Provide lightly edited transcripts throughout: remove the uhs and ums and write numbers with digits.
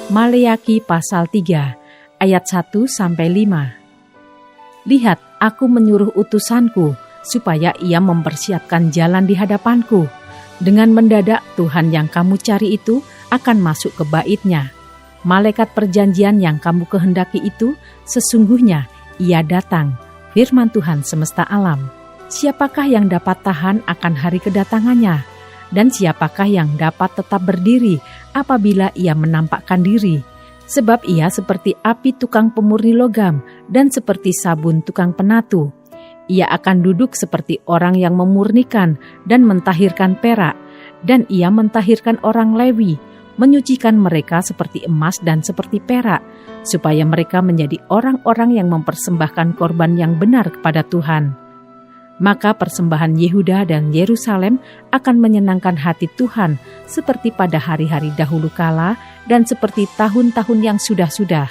Maleaki pasal 3 ayat 1-5. Lihat, aku menyuruh utusanku supaya ia mempersiapkan jalan di hadapanku. Dengan mendadak Tuhan yang kamu cari itu akan masuk ke bait-Nya. Malaikat perjanjian yang kamu kehendaki itu sesungguhnya ia datang, firman Tuhan semesta alam. Siapakah yang dapat tahan akan hari kedatangannya? Dan siapakah yang dapat tetap berdiri apabila ia menampakkan diri? Sebab ia seperti api tukang pemurni logam dan seperti sabun tukang penatu. Ia akan duduk seperti orang yang memurnikan dan mentahirkan perak, dan ia mentahirkan orang Lewi, menyucikan mereka seperti emas dan seperti perak, supaya mereka menjadi orang-orang yang mempersembahkan korban yang benar kepada Tuhan. Maka persembahan Yehuda dan Yerusalem akan menyenangkan hati Tuhan seperti pada hari-hari dahulu kala dan seperti tahun-tahun yang sudah-sudah.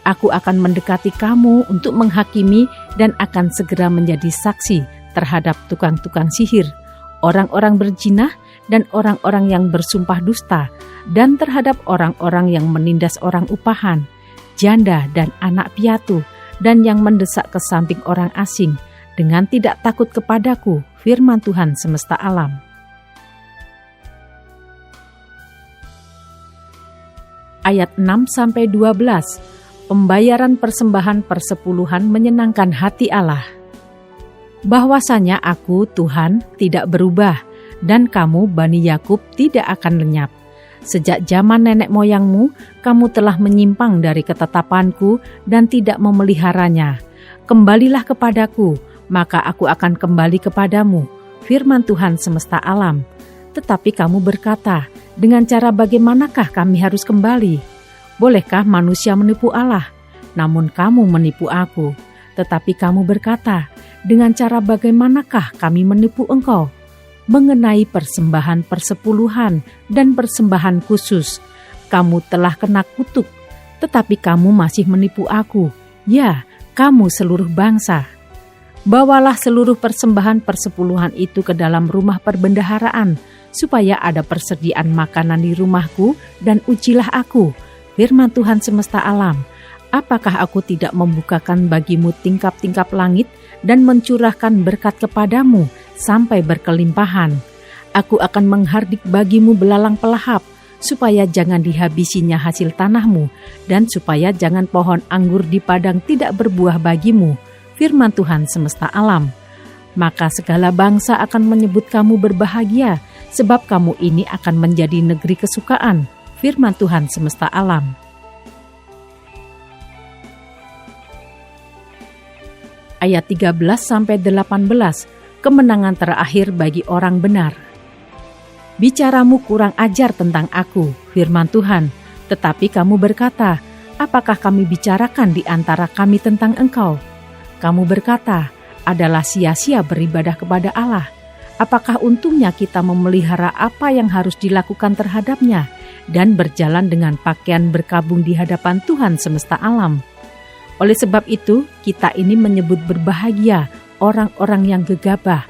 Aku akan mendekati kamu untuk menghakimi dan akan segera menjadi saksi terhadap tukang-tukang sihir, orang-orang berzinah dan orang-orang yang bersumpah dusta, dan terhadap orang-orang yang menindas orang upahan, janda dan anak piatu, dan yang mendesak ke samping orang asing, dengan tidak takut kepadaku, firman Tuhan semesta alam. Ayat 6-12, pembayaran persembahan persepuluhan menyenangkan hati Allah. Bahwasanya aku, Tuhan, tidak berubah, dan kamu, Bani Yakub, tidak akan lenyap. Sejak zaman nenek moyangmu, kamu telah menyimpang dari ketetapanku dan tidak memeliharanya. Kembalilah kepadaku, maka aku akan kembali kepadamu, firman Tuhan semesta alam. Tetapi kamu berkata, dengan cara bagaimanakah kami harus kembali? Bolehkah manusia menipu Allah? Namun kamu menipu aku. Tetapi kamu berkata, dengan cara bagaimanakah kami menipu engkau? Mengenai persembahan persepuluhan dan persembahan khusus, kamu telah kena kutuk, tetapi kamu masih menipu aku. Ya, kamu seluruh bangsa. Bawalah seluruh persembahan persepuluhan itu ke dalam rumah perbendaharaan, supaya ada persediaan makanan di rumahku, dan ujilah aku, firman Tuhan semesta alam. Apakah aku tidak membukakan bagimu tingkap-tingkap langit dan mencurahkan berkat kepadamu sampai berkelimpahan? Aku akan menghardik bagimu belalang pelahap, supaya jangan dihabisinya hasil tanahmu, dan supaya jangan pohon anggur di padang tidak berbuah bagimu, firman Tuhan semesta alam. Maka segala bangsa akan menyebut kamu berbahagia, sebab kamu ini akan menjadi negeri kesukaan, firman Tuhan semesta alam. Ayat 13-18, kemenangan terakhir bagi orang benar. Bicaramu kurang ajar tentang aku, firman Tuhan, tetapi kamu berkata, apakah kami bicarakan di antara kami tentang engkau? Kamu berkata, adalah sia-sia beribadah kepada Allah. Apakah untungnya kita memelihara apa yang harus dilakukan terhadapnya dan berjalan dengan pakaian berkabung di hadapan Tuhan semesta alam? Oleh sebab itu, kita ini menyebut berbahagia orang-orang yang gegabah.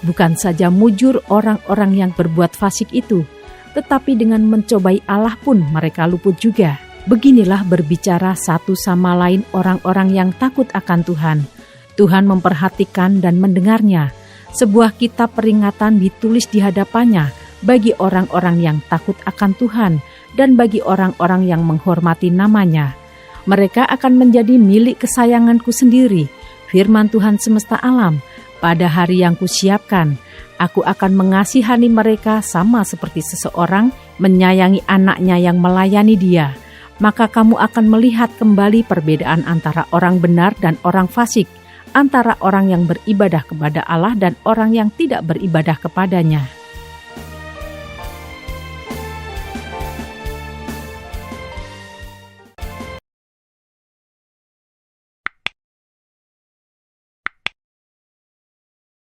Bukan saja mujur orang-orang yang berbuat fasik itu, tetapi dengan mencobai Allah pun mereka luput juga. Beginilah berbicara satu sama lain orang-orang yang takut akan Tuhan. Tuhan memperhatikan dan mendengarnya. Sebuah kitab peringatan ditulis di hadapannya bagi orang-orang yang takut akan Tuhan dan bagi orang-orang yang menghormati namanya. Mereka akan menjadi milik kesayanganku sendiri, firman Tuhan semesta alam. Pada hari yang kusiapkan, aku akan mengasihani mereka sama seperti seseorang menyayangi anaknya yang melayani dia. Maka kamu akan melihat kembali perbedaan antara orang benar dan orang fasik, antara orang yang beribadah kepada Allah dan orang yang tidak beribadah kepadanya.